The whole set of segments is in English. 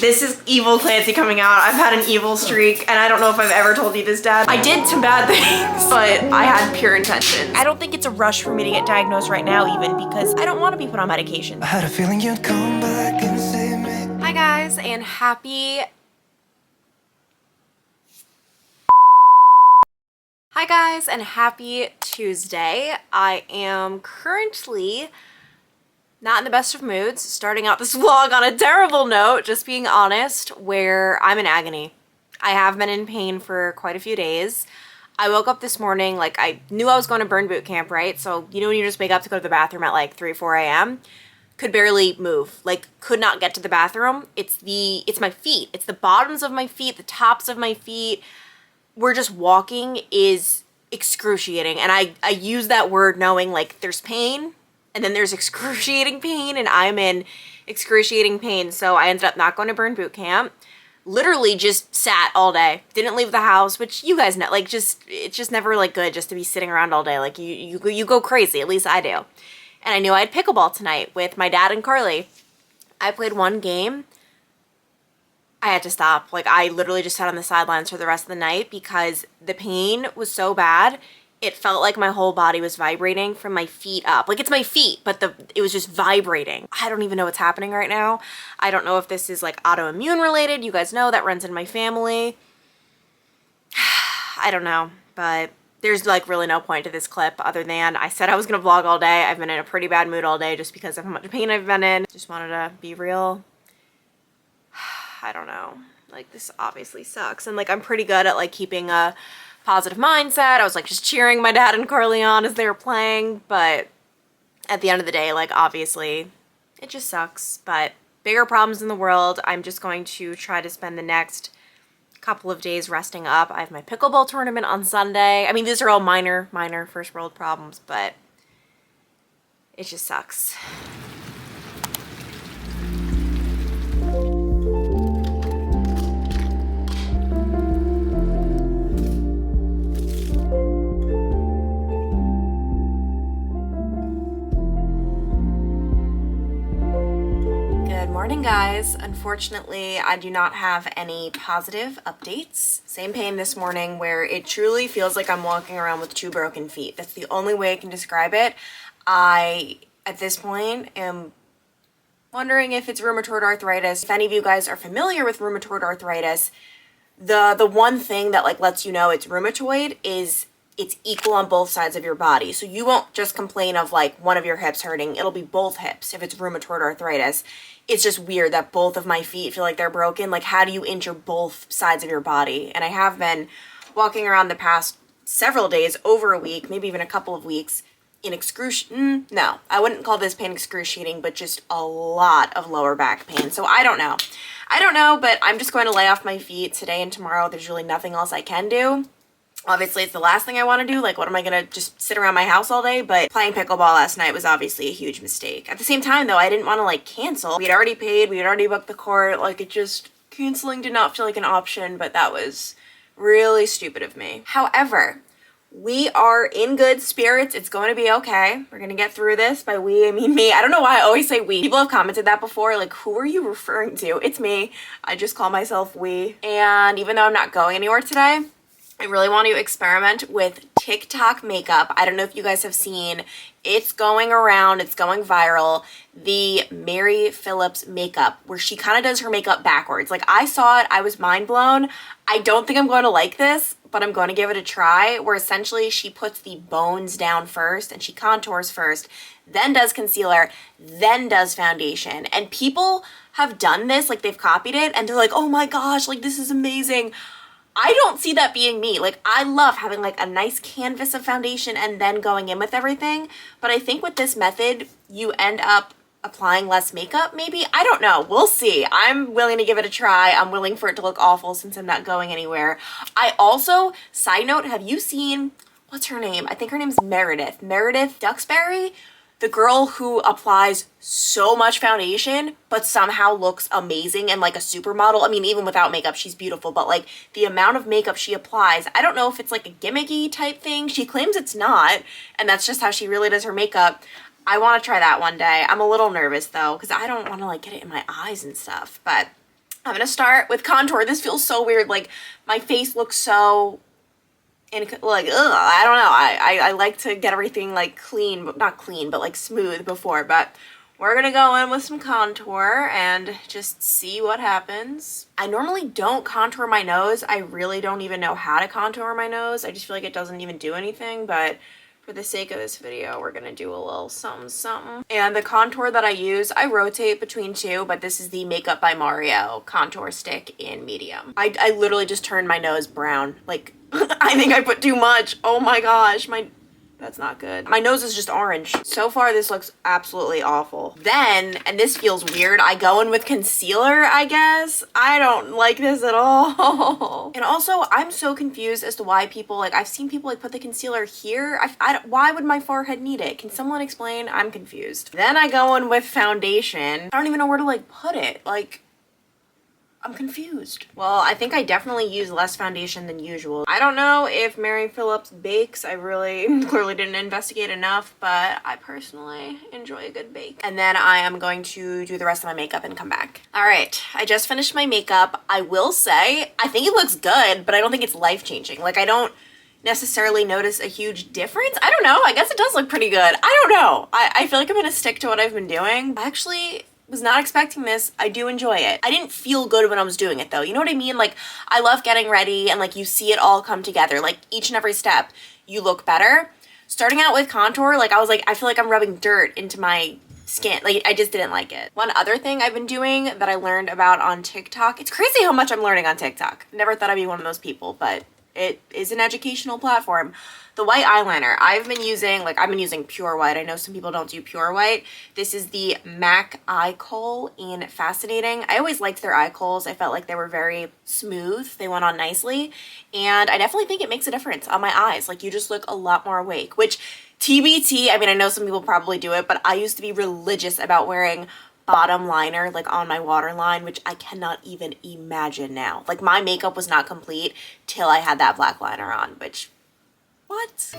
This is evil Clancy coming out. I've had an evil streak, and I don't know if I've ever told you this, Dad. I did some bad things, but I had pure intentions. I don't think it's a rush for me to get diagnosed right now even, because I don't want to be put on medication. I had a feeling you'd come back and save me. Hi guys, and happy... Hi guys, and happy Tuesday. I am currently not in the best of moods, starting out this vlog on a terrible note, just being honest, where I'm in agony. I have been in pain for quite a few days. I woke up this morning, like I knew I was going to burn boot camp, right? So you know when you just wake up to go to the bathroom at like 3 or 4 a.m.? Could barely move, like could not get to the bathroom. It's my feet. It's the bottoms of my feet, the tops of my feet. We're just walking is excruciating. And I use that word knowing like there's pain, and then there's excruciating pain, and I'm in excruciating pain. So I ended up not going to burn boot camp. Literally just sat all day. Didn't leave the house, which you guys know, like it's just never like good just to be sitting around all day. Like you go crazy, at least I do. And I knew I had pickleball tonight with my dad and Carly. I played one game. I had to stop. Like I literally just sat on the sidelines for the rest of the night because the pain was so bad. It felt like my whole body was vibrating from my feet up. Like it's my feet, but it was just vibrating. I don't even know what's happening right now. I don't know if this is like autoimmune related. You guys know that runs in my family. I don't know, but there's like really no point to this clip other than I said I was gonna vlog all day. I've been in a pretty bad mood all day just because of how much pain I've been in. Just wanted to be real. I don't know. Like this obviously sucks. And like I'm pretty good at like keeping a positive mindset. I was like just cheering my dad and Carly on as they were playing, but at the end of the day, like obviously it just sucks, but bigger problems in the world. I'm just going to try to spend the next couple of days resting up. I have my pickleball tournament on Sunday. I mean, these are all minor first world problems, but it just sucks. Morning guys. Unfortunately, I do not have any positive updates. Same pain this morning where it truly feels like I'm walking around with 2 broken feet. That's the only way I can describe it. I, at this point, am wondering if it's rheumatoid arthritis. If any of you guys are familiar with rheumatoid arthritis, the one thing that like lets you know it's rheumatoid is it's equal on both sides of your body. So you won't just complain of like one of your hips hurting. It'll be both hips if it's rheumatoid arthritis. It's just weird that both of my feet feel like they're broken. Like how do you injure both sides of your body? And I have been walking around the past several days, over a week, maybe even a couple of weeks, in no, I wouldn't call this pain excruciating, but just a lot of lower back pain. So I don't know. But I'm just going to lay off my feet today and tomorrow. There's really nothing else I can do. Obviously, it's the last thing I want to do. Like, what am I going to just sit around my house all day? But playing pickleball last night was obviously a huge mistake. At the same time, though, I didn't want to, like, cancel. We had already paid. We had already booked the court. Like, it just... Canceling did not feel like an option, but that was really stupid of me. However, we are in good spirits. It's going to be okay. We're going to get through this. By we, I mean me. I don't know why I always say we. People have commented that before. Like, who are you referring to? It's me. I just call myself we. And even though I'm not going anywhere today, I really want to experiment with TikTok makeup. I don't know if you guys have seen, it's going around, it's going viral, the Mary Phillips makeup, where she kind of does her makeup backwards. Like I saw it, I was mind blown. I don't think I'm going to like this, but I'm going to give it a try, where essentially she puts the bones down first and she contours first, then does concealer, then does foundation. And people have done this, like they've copied it, and they're like, oh my gosh, like this is amazing. I don't see that being me. Like, I love having like a nice canvas of foundation and then going in with everything. But I think with this method, you end up applying less makeup, maybe? I don't know. We'll see. I'm willing to give it a try. I'm willing for it to look awful since I'm not going anywhere. I also, side note, have you seen, what's her name? I think her name's Meredith. Meredith Duxbury? The girl who applies so much foundation, but somehow looks amazing and like a supermodel. I mean, even without makeup, she's beautiful, but like the amount of makeup she applies, I don't know if it's like a gimmicky type thing. She claims it's not, and that's just how she really does her makeup. I want to try that one day. I'm a little nervous though, because I don't want to like get it in my eyes and stuff, but I'm gonna start with contour. This feels so weird. Like, my face looks so, like, ugh, I don't know. I like to get everything, like, clean, but not clean, but, like, smooth before. But we're gonna go in with some contour and just see what happens. I normally don't contour my nose. I really don't even know how to contour my nose. I just feel like it doesn't even do anything, but for the sake of this video, we're gonna do a little something something. And the contour that I use, I rotate between two, but this is the Makeup by Mario contour stick in medium. I literally just turned my nose brown. Like, I think I put too much. Oh my gosh, that's not good. My nose is just orange. So far, this looks absolutely awful. Then, and this feels weird, I go in with concealer, I guess. I don't like this at all. And also, I'm so confused as to why people, like, I've seen people, like, put the concealer here. Why would my forehead need it? Can someone explain? I'm confused. Then I go in with foundation. I don't even know where to, like, put it. Like, I'm confused. Well, I think I definitely use less foundation than usual. I don't know if Mary Phillips bakes. I really clearly didn't investigate enough, but I personally enjoy a good bake. And then I am going to do the rest of my makeup and come back. All right, I just finished my makeup. I will say, I think it looks good, but I don't think it's life-changing. Like, I don't necessarily notice a huge difference. I don't know. I guess it does look pretty good. I don't know. I feel like I'm gonna stick to what I've been doing. Actually, was not expecting this. I do enjoy it. I didn't feel good when I was doing it though. You know what I mean? Like, I love getting ready and like you see it all come together. Like each and every step, you look better. Starting out with contour, like I was like, I feel like I'm rubbing dirt into my skin. Like, I just didn't like it. One other thing I've been doing that I learned about on TikTok. It's crazy how much I'm learning on TikTok. Never thought I'd be one of those people, but it is an educational platform. The white eyeliner, I've been using pure white. I know some people don't do pure white. This is the MAC Eye Kohl in Fascinating. I always liked their eye kohls. I felt like they were very smooth. They went on nicely. And I definitely think it makes a difference on my eyes. Like, you just look a lot more awake, which TBT, I mean, I know some people probably do it, but I used to be religious about wearing bottom liner like on my waterline, which I cannot even imagine now. Like, my makeup was not complete till I had that black liner on, which, what?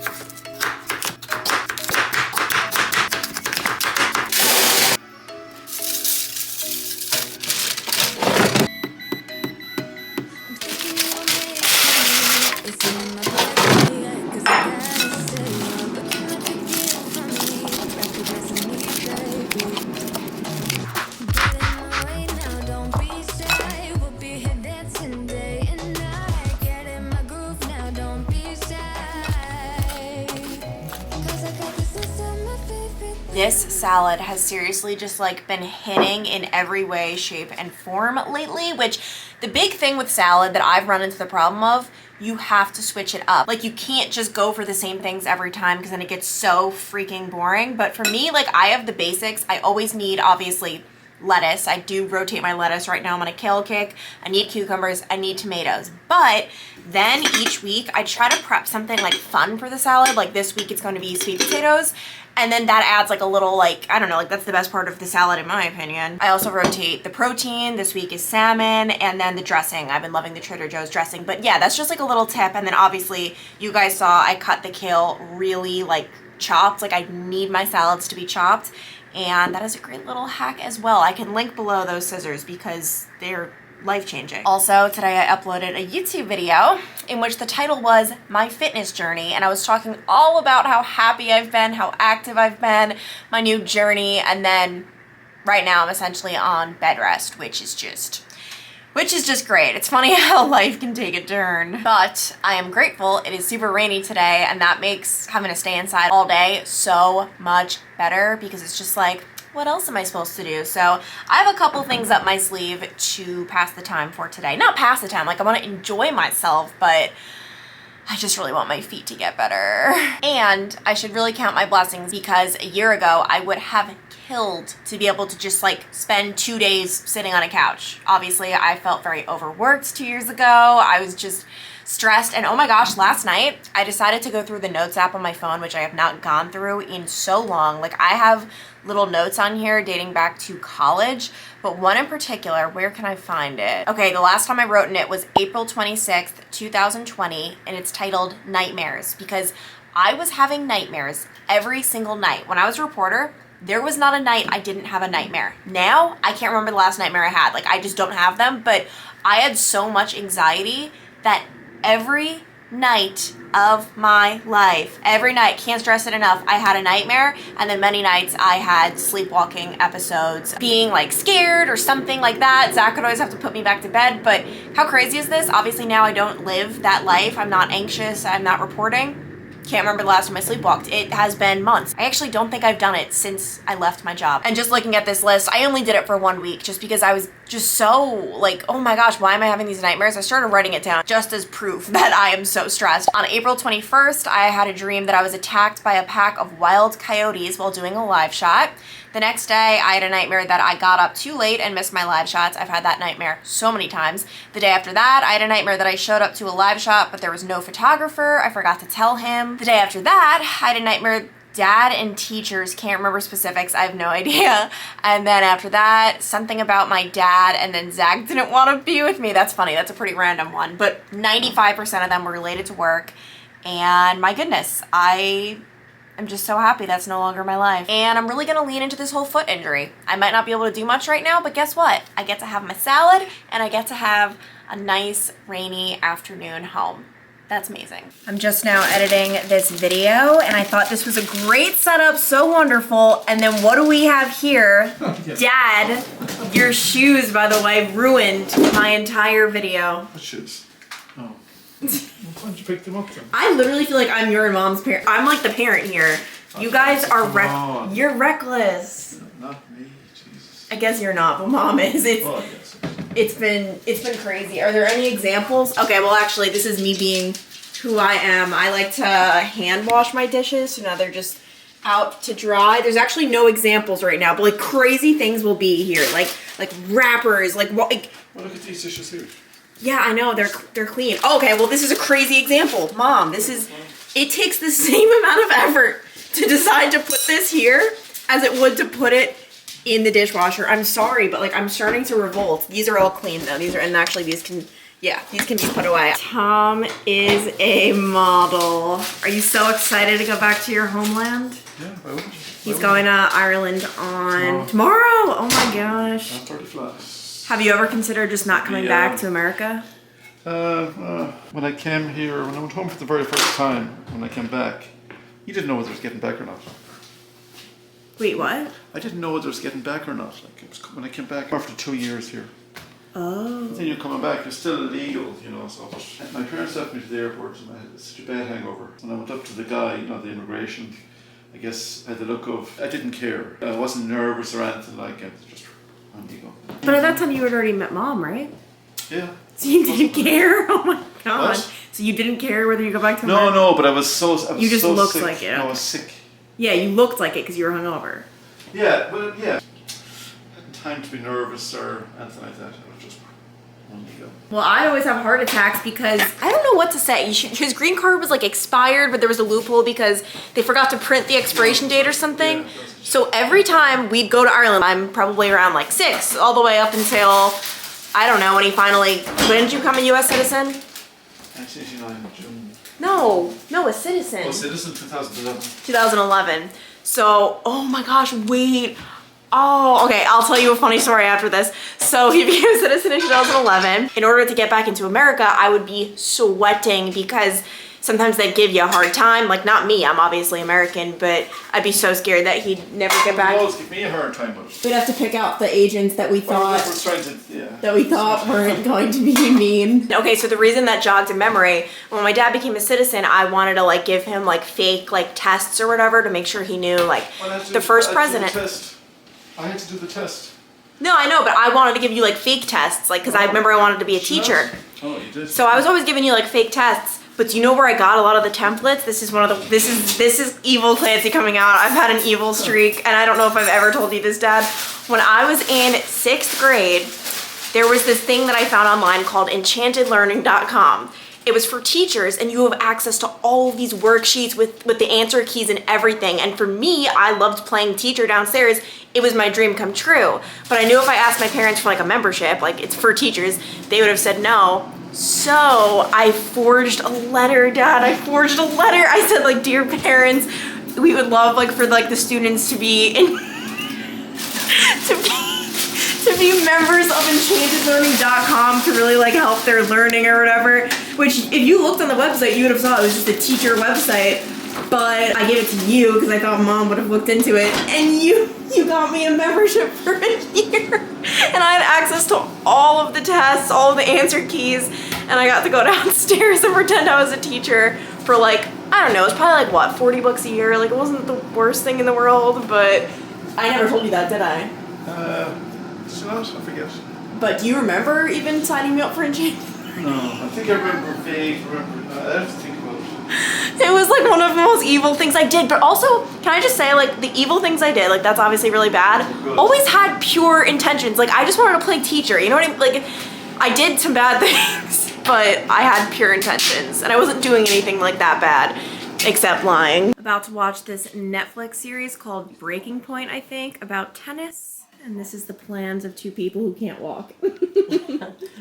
This salad has seriously just like been hitting in every way, shape, and form lately, which the big thing with salad that I've run into the problem of, you have to switch it up. Like, you can't just go for the same things every time because then it gets so freaking boring. But for me, like, I have the basics. I always need, obviously, lettuce. I do rotate my lettuce. Right now I'm on a kale kick. I need cucumbers. I need tomatoes. But then each week I try to prep something like fun for the salad. Like this week it's going to be sweet potatoes. And then that adds like a little, like, I don't know, like that's the best part of the salad in my opinion. I also rotate the protein. This week is salmon, and then the dressing. I've been loving the Trader Joe's dressing. But yeah, that's just like a little tip. And then obviously you guys saw I cut the kale really like chopped. Like, I need my salads to be chopped. And that is a great little hack as well. I can link below those scissors because they're life-changing. Also, today I uploaded a YouTube video in which the title was My Fitness Journey, and I was talking all about how happy I've been, how active I've been, my new journey, and then right now I'm essentially on bed rest, which is just great. It's funny how life can take a turn. But I am grateful. It is super rainy today, and that makes having to stay inside all day so much better because it's just like, what else am I supposed to do? So I have a couple things up my sleeve to pass the time for today. Not pass the time, like I want to enjoy myself, but I just really want my feet to get better. And I should really count my blessings because a year ago I would have killed to be able to just like spend 2 days sitting on a couch. Obviously, I felt very overworked 2 years ago. I was just stressed, and oh my gosh, last night I decided to go through the notes app on my phone, which I have not gone through in so long. Like, I have little notes on here dating back to college, but one in particular, where can I find it? Okay, the last time I wrote in it was April 26th, 2020, and it's titled Nightmares, because I was having nightmares every single night. When I was a reporter, there was not a night I didn't have a nightmare. Now, I can't remember the last nightmare I had. Like, I just don't have them, but I had so much anxiety that every night of my life, every night, can't stress it enough, I had a nightmare, and then many nights I had sleepwalking episodes, being like scared or something like that. Zach would always have to put me back to bed, but how crazy is this? Obviously now I don't live that life. I'm not anxious, I'm not reporting. Can't remember the last time I sleepwalked. It has been months. I actually don't think I've done it since I left my job. And just looking at this list, I only did it for 1 week just because I was just so like, oh my gosh, why am I having these nightmares? I started writing it down just as proof that I am so stressed. On April 21st, I had a dream that I was attacked by a pack of wild coyotes while doing a live shot. The next day, I had a nightmare that I got up too late and missed my live shots. I've had that nightmare so many times. The day after that, I had a nightmare that I showed up to a live shot, but there was no photographer. I forgot to tell him. The day after that, I had a nightmare dad and teachers, can't remember specifics, I have no idea. And then after that, something about my dad, and then Zach didn't want to be with me. That's funny, that's a pretty random one. But 95% of them were related to work. And my goodness, I'm just so happy that's no longer my life. And I'm really gonna lean into this whole foot injury. I might not be able to do much right now, but guess what? I get to have my salad and I get to have a nice rainy afternoon home. That's amazing. I'm just now editing this video and I thought this was a great setup, so wonderful. And then what do we have here? Dad, your shoes, by the way, ruined my entire video. What shoes? Oh. Why don't you pick them up then? I literally feel like I'm your mom's parent. I'm like the parent here. You guys are you're reckless. Not me, Jesus. I guess you're not, but mom is. Well, I guess. It's been crazy. Are there any examples? Okay, well actually this is me being who I am. I like to hand wash my dishes, so now they're just out to dry. There's actually no examples right now, but like crazy things will be here. Like wrappers, like what? Well, look at these dishes here. Yeah, I know, they're clean. Oh, okay, well this is a crazy example. Mom, it takes the same amount of effort to decide to put this here as it would to put it in the dishwasher. I'm sorry, but like I'm starting to revolt. These are all clean though. And actually these can be put away. Tom is a model. Are you so excited to go back to your homeland? Yeah, why wouldn't you? He's going to Ireland on tomorrow. Oh my gosh. 30 flags. Have you ever considered just not coming back to America? When I came here, when I went home for the very first time, when I came back, you didn't know whether I was getting back or not. Wait, what? I didn't know whether I was getting back or not. Like, it was when I came back after 2 years here. Oh. Then you're coming back, you're still illegal, you know, so. My parents left me to the airport and I had such a bad hangover. And I went up to the guy, you know, the immigration. I guess I had the look of, I didn't care. I wasn't nervous or anything like it. Just, on you go. But at that time you had already met mom, right? Yeah. So you didn't care? Oh my god. What? So you didn't care whether you go back to America? No, but I was so You just so looked sick. like it. No, I was sick. Yeah, you looked like it because you were hungover. Yeah, well, yeah. I hadn't time to be nervous or anything like that. I was just on you go. Well, I always have heart attacks because I don't know what to say. His green card was like expired, but there was a loophole because they forgot to print the expiration date or something. Yeah, so every time we'd go to Ireland, I'm probably around like 6, all the way up until, I don't know, when he finally, when did you become a US citizen? 1989 June. No, a citizen. Oh, citizen 2011. 2011. So, oh my gosh, wait. Oh, okay, I'll tell you a funny story after this. So he became a citizen in 2011. In order to get back into America, I would be sweating because sometimes they'd give you a hard time. Like, not me, I'm obviously American, but I'd be so scared that he'd never get back. They always give me a hard time, but. We'd have to pick out the agents that we thought weren't going to be mean. Okay, so the reason that jogged a memory, when my dad became a citizen, I wanted to like give him like fake like tests or whatever to make sure he knew like the first president. I had to do the test. No, I know, but I wanted to give you like fake tests, like because I remember I wanted to be a teacher. Oh, you did. So I was always giving you like fake tests. But do you know where I got a lot of the templates? This is this is evil Clancy coming out. I've had an evil streak, and I don't know if I've ever told you this, Dad. When I was in 6th grade, there was this thing that I found online called enchantedlearning.com. It was for teachers, and you have access to all of these worksheets with the answer keys and everything. And for me, I loved playing teacher downstairs. It was my dream come true. But I knew if I asked my parents for like a membership, like it's for teachers, they would have said no. So I forged a letter, Dad. I forged a letter. I said like, dear parents, we would love like for like the students to be to be members of enchantedlearning.com to really like help their learning or whatever. Which, if you looked on the website, you would have saw it was just a teacher website. But I gave it to you because I thought Mom would have looked into it, and you got me a membership for a year, and I had access to all of the tests, all of the answer keys, and I got to go downstairs and pretend I was a teacher for like, I don't know, it was probably like what, $40 a year. Like, it wasn't the worst thing in the world, but I never told you that, did I? I forget. But do you remember even signing me up for Enchanted? No, I think I remember I have to think about it. It was like one of the most evil things I did, but also, can I just say, like, the evil things I did, like, that's obviously really bad, always had pure intentions. Like, I just wanted to play teacher, you know what I mean? Like, I did some bad things, but I had pure intentions, and I wasn't doing anything like that bad, except lying. About to watch this Netflix series called Breaking Point, I think, about tennis. And this is the plans of two people who can't walk.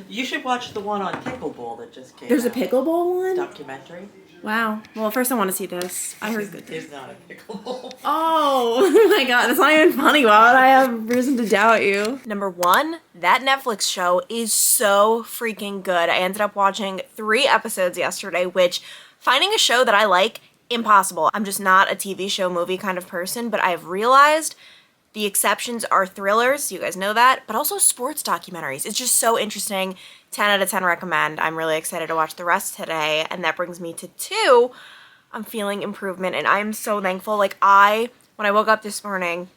You should watch the one on pickleball that just came There's a out. pickleball one? Documentary. Wow. Well, first I want to see this. I heard good things. It's not a pickleball. Oh my god, that's not even funny. Why would I have reason to doubt you? Number one, that Netflix show is so freaking good. I ended up watching 3 episodes yesterday, which, finding a show that I like, impossible. I'm just not a TV show movie kind of person, but I've realized the exceptions are thrillers, you guys know that, but also sports documentaries. It's just so interesting. 10 out of 10 recommend. I'm really excited to watch the rest today. And that brings me to 2. I'm feeling improvement, and I'm so thankful. Like, when I woke up this morning,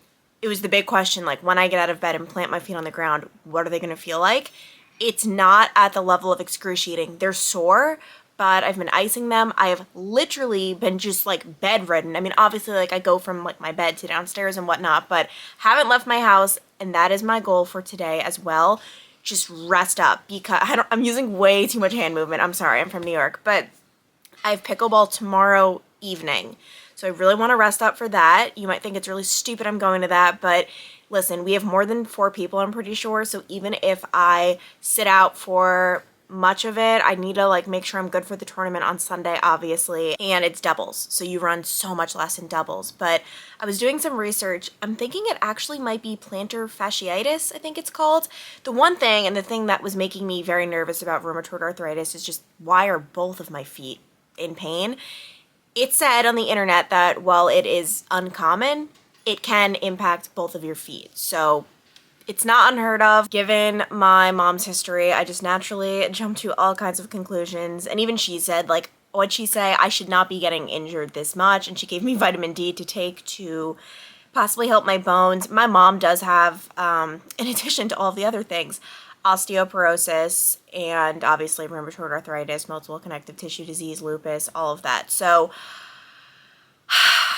it was the big question, like, when I get out of bed and plant my feet on the ground, what are they gonna feel like? It's not at the level of excruciating. They're sore, but I've been icing them. I have literally been just like bedridden. I mean, obviously, like, I go from like my bed to downstairs and whatnot, but haven't left my house, and that is my goal for today as well. Just rest up, because I'm using way too much hand movement. I'm sorry, I'm from New York, but I have pickleball tomorrow evening. So I really want to rest up for that. You might think it's really stupid I'm going to that, but listen, we have more than 4 people, I'm pretty sure. So even if I sit out for much of it, I need to like make sure I'm good for the tournament on Sunday, obviously, and it's doubles, so you run so much less in doubles. But I was doing some research. I'm thinking it actually might be plantar fasciitis, I think it's called. The one thing, and the thing that was making me very nervous about rheumatoid arthritis, is just, why are both of my feet in pain? It said on the internet that while it is uncommon, it can impact both of your feet. So it's not unheard of. Given my mom's history, I just naturally jumped to all kinds of conclusions. And even she said, like, what'd she say? I should not be getting injured this much. And she gave me vitamin D to take to possibly help my bones. My mom does have, in addition to all of the other things, osteoporosis and obviously rheumatoid arthritis, multiple connective tissue disease, lupus, all of that. So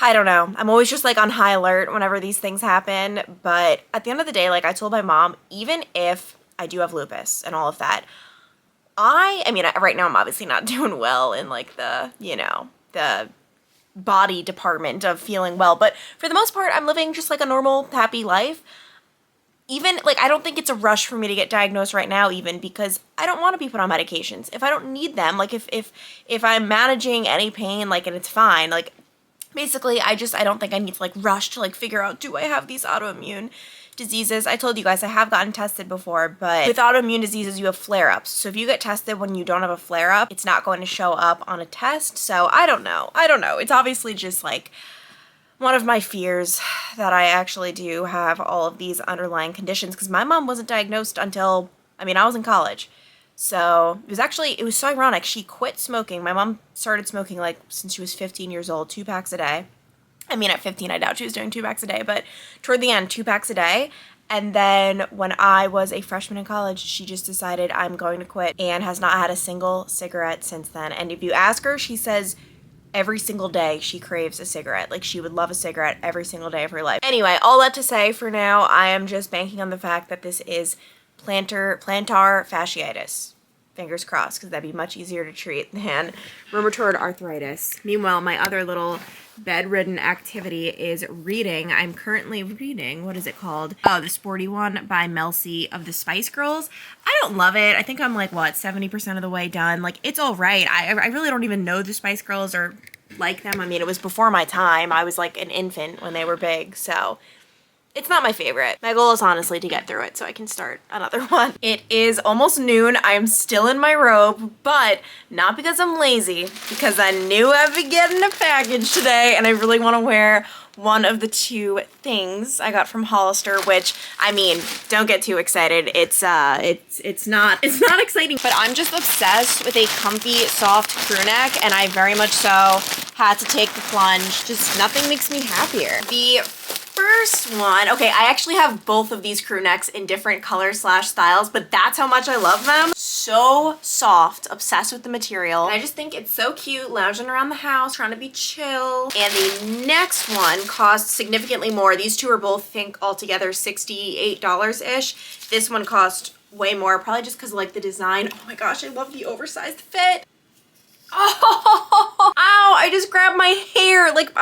I don't know. I'm always just like on high alert whenever these things happen. But at the end of the day, like, I told my mom, even if I do have lupus and all of that, I mean, right now I'm obviously not doing well in like the, you know, the body department of feeling well. But for the most part, I'm living just like a normal, happy life. Even, like, I don't think it's a rush for me to get diagnosed right now, even, because I don't want to be put on medications. If I don't need them, like, if I'm managing any pain, like, and it's fine, like, basically, I don't think I need to, like, rush to, like, figure out, do I have these autoimmune diseases? I told you guys I have gotten tested before, but with autoimmune diseases, you have flare-ups. So if you get tested when you don't have a flare-up, it's not going to show up on a test. So I don't know. It's obviously just, like, one of my fears that I actually do have all of these underlying conditions, because my mom wasn't diagnosed until, I was in college. So it was so ironic. She quit smoking. My mom started smoking like since she was 15 years old, 2 packs a day. At 15, I doubt she was doing 2 packs a day, but toward the end, 2 packs a day. And then when I was a freshman in college, she just decided, I'm going to quit, and has not had a single cigarette since then. And if you ask her, she says every single day she craves a cigarette. Like, she would love a cigarette every single day of her life. Anyway, all that to say, for now, I am just banking on the fact that this is plantar fasciitis. Fingers crossed, because that'd be much easier to treat than rheumatoid arthritis. Meanwhile, my other little bedridden activity is reading. I'm currently reading, what is it called? Oh, The Sporty One by Mel C of the Spice Girls. I don't love it. I think I'm like, 70% of the way done. Like, it's all right. I really don't even know the Spice Girls or like them. It was before my time. I was like an infant when they were big, so It's not my favorite. My goal is honestly to get through it so I can start another one. It is almost noon. I am still in my robe, but not because I'm lazy, because I knew I'd be getting a package today and I really want to wear one of the two things I got from Hollister, which, I mean, don't get too excited. It's not exciting, but I'm just obsessed with a comfy, soft crew neck, and I very much so had to take the plunge. Just nothing makes me happier. The first one, okay, I actually have both of these crew necks in different colors / styles, but that's how much I love them. So soft, obsessed with the material. And I just think it's so cute, lounging around the house, trying to be chill. And the next one costs significantly more. These two are both, I think, altogether $68-ish. This one cost way more, probably just because I like the design. Oh my gosh, I love the oversized fit. Oh, ow, I just grabbed my hair. Like,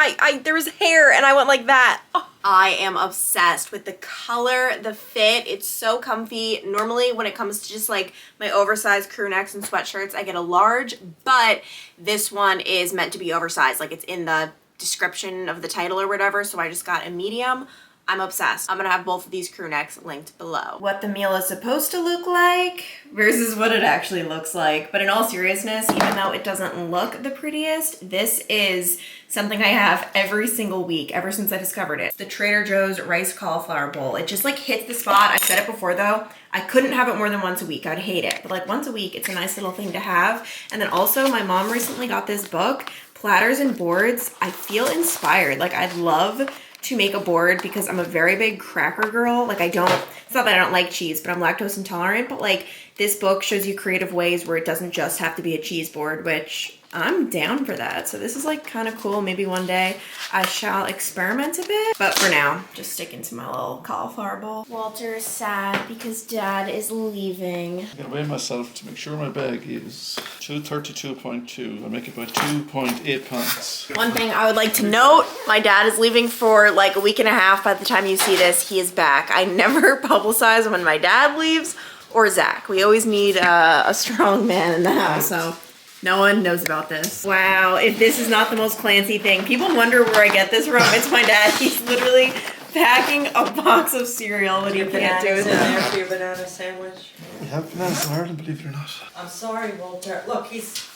there was hair and I went like that. Oh. I am obsessed with the color, the fit. It's so comfy. Normally when it comes to just like my oversized crew necks and sweatshirts, I get a large, but this one is meant to be oversized. Like, it's in the description of the title or whatever, so I just got a medium. I'm obsessed. I'm gonna have both of these crew necks linked below. What the meal is supposed to look like versus what it actually looks like. But in all seriousness, even though it doesn't look the prettiest, this is something I have every single week ever since I discovered it. The Trader Joe's rice cauliflower bowl. It just like hits the spot. I've said it before though, I couldn't have it more than once a week. I'd hate it. But like once a week, it's a nice little thing to have. And then also my mom recently got this book, Platters and Boards. I feel inspired. Like, I'd love to make a board because I'm a very big cracker girl. Like, it's not that I don't like cheese, but I'm lactose intolerant. But like, this book shows you creative ways where it doesn't just have to be a cheese board, which I'm down for that. So this is like kind of cool. Maybe one day I shall experiment a bit. But for now, just sticking to my little cauliflower bowl. Walter is sad because Dad is leaving. I'm gonna weigh myself to make sure my bag is 232.2. I make it by 2.8 pounds. One thing I would like to note, my dad is leaving for like a week and a half. By the time you see this, he is back. I never publicize when my dad leaves or Zach. We always need a strong man in the house, so no one knows about this. Wow, if this is not the most Clancy thing. People wonder where I get this from. It's my dad. He's literally packing a box of cereal when he can't do it. There for your banana sandwich. We have bananas in Ireland, believe it or not. I'm sorry, Walter. Look, he's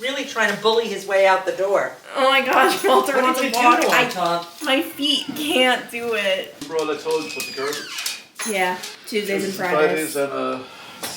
really trying to bully his way out the door. Oh my gosh, Walter What wants did to you walk. do to him, Tom? My feet can't do it. Remember all I told you about the garbage? Yeah, Tuesdays and Fridays. And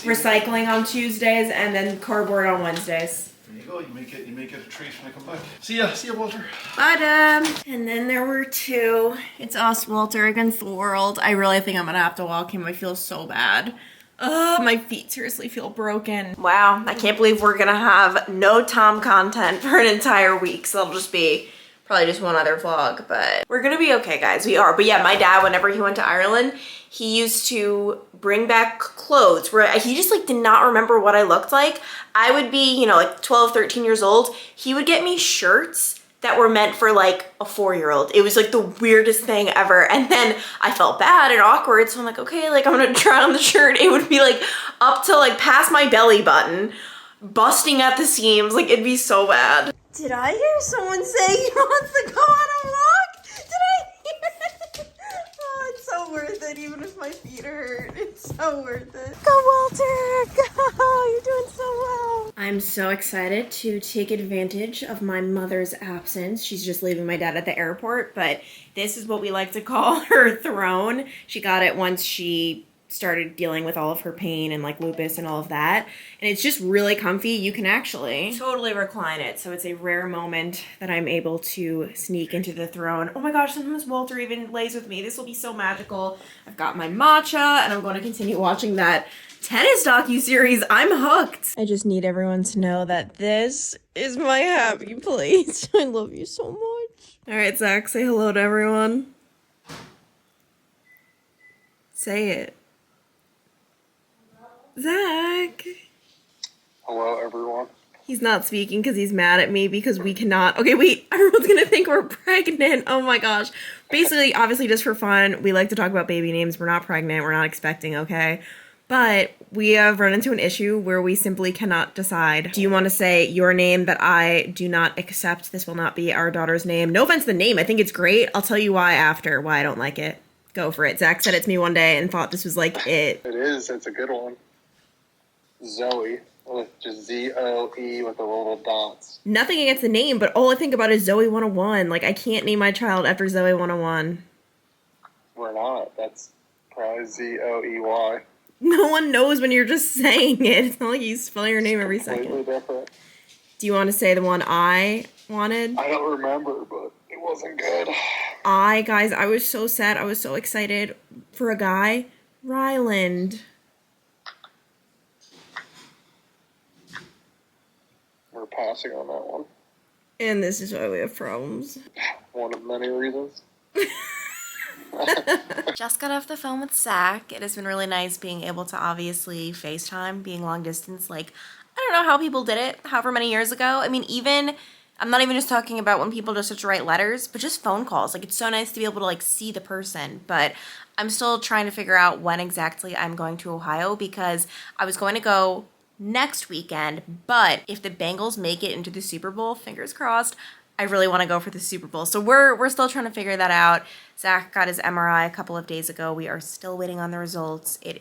Recycling on Tuesdays and then cardboard on Wednesdays. there you go. You may get a treat when I come back. See ya, Walter. Bye, Dad. And then there were two. It's us, Walter, against the world. I really think I'm gonna have to walk him. I feel so bad. My feet seriously feel broken. Wow, I can't believe we're gonna have no Tom content for an entire week. So it'll just be probably just one other vlog, but we're gonna be okay, guys. We are. But yeah, my dad, whenever he went to Ireland, he used to bring back clothes where he just like did not remember what I looked like. I would be, you know, like 12, 13 years old. He would get me shirts that were meant for like a 4-year-old. It was like the weirdest thing ever. And then I felt bad and awkward. So I'm like, okay, like I'm gonna try on the shirt. It would be like up to like past my belly button, busting at the seams. Like, it'd be so bad. Did I hear someone say he wants to go on a walk? Did I hear it? Oh, it's so worth it, even if my feet hurt. It's so worth it. Go, Walter! Go! You're doing so well. I'm so excited to take advantage of my mother's absence. She's just leaving my dad at the airport, but this is what we like to call her throne. She got it once she started dealing with all of her pain and like lupus and all of that. And it's just really comfy. You can actually totally recline it. So it's a rare moment that I'm able to sneak into the throne. Oh my gosh, sometimes Walter even lays with me. This will be so magical. I've got my matcha and I'm going to continue watching that tennis docu-series. I'm hooked. I just need everyone to know that this is my happy place. I love you so much. All right, Zach, say hello to everyone. Say it. Zach. Hello, everyone. He's not speaking because he's mad at me because we cannot. Okay, wait. Everyone's gonna think we're pregnant. Oh my gosh. Basically, obviously, just for fun, we like to talk about baby names. We're not pregnant. We're not expecting, okay? But we have run into an issue where we simply cannot decide. Do you want to say your name that I do not accept? This will not be our daughter's name. No offense to the name. I think it's great. I'll tell you why after, why I don't like it. Go for it. Zach said it to me one day and thought this was like it. It is. It's a good one. Zoe, with just Z-O-E with the little dots. Nothing against the name, but all I think about is Zoe 101. Like, I can't name my child after Zoe 101. We're not. That's probably Z-O-E-Y. No one knows when you're just saying it. It's not like you spell your name every Completely second. different. Do you want to say the one I wanted? I don't remember, but it wasn't good. Guys, I was so sad. I was so excited for a guy. Ryland. We're passing on that one. And this is why we have problems. One of many reasons. Just got off the phone with Zach. It has been really nice being able to obviously FaceTime, being long distance. Like, I don't know how people did it however many years ago. I mean, even, I'm not even just talking about when people just have to write letters, but just phone calls. Like, it's so nice to be able to, like, see the person. But I'm still trying to figure out when exactly I'm going to Ohio, because I was going to go next weekend, but if the Bengals make it into the Super Bowl, fingers crossed, I really want to go for the Super Bowl. So we're still trying to figure that out. Zach got his MRI a couple of days ago. We are still waiting on the results. He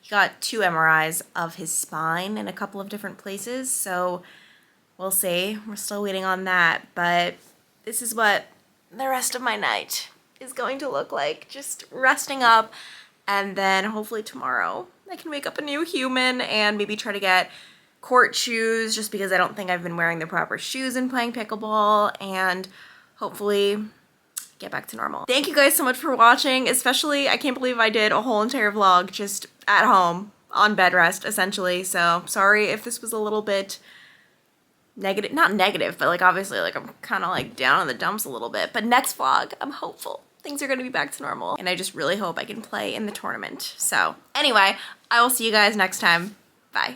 got 2 MRIs of his spine in a couple of different places. So we'll see. We're still waiting on that. But this is what the rest of my night is going to look like. Just resting up. And then hopefully tomorrow I can wake up a new human and maybe try to get court shoes, just because I don't think I've been wearing the proper shoes in playing pickleball, and hopefully get back to normal. Thank you guys so much for watching, especially, I can't believe I did a whole entire vlog just at home on bed rest, essentially. So sorry if this was a little bit negative, not negative, but like obviously like I'm kind of like down in the dumps a little bit, but next vlog, I'm hopeful things are going to be back to normal, and I just really hope I can play in the tournament. So anyway, I will see you guys next time. Bye.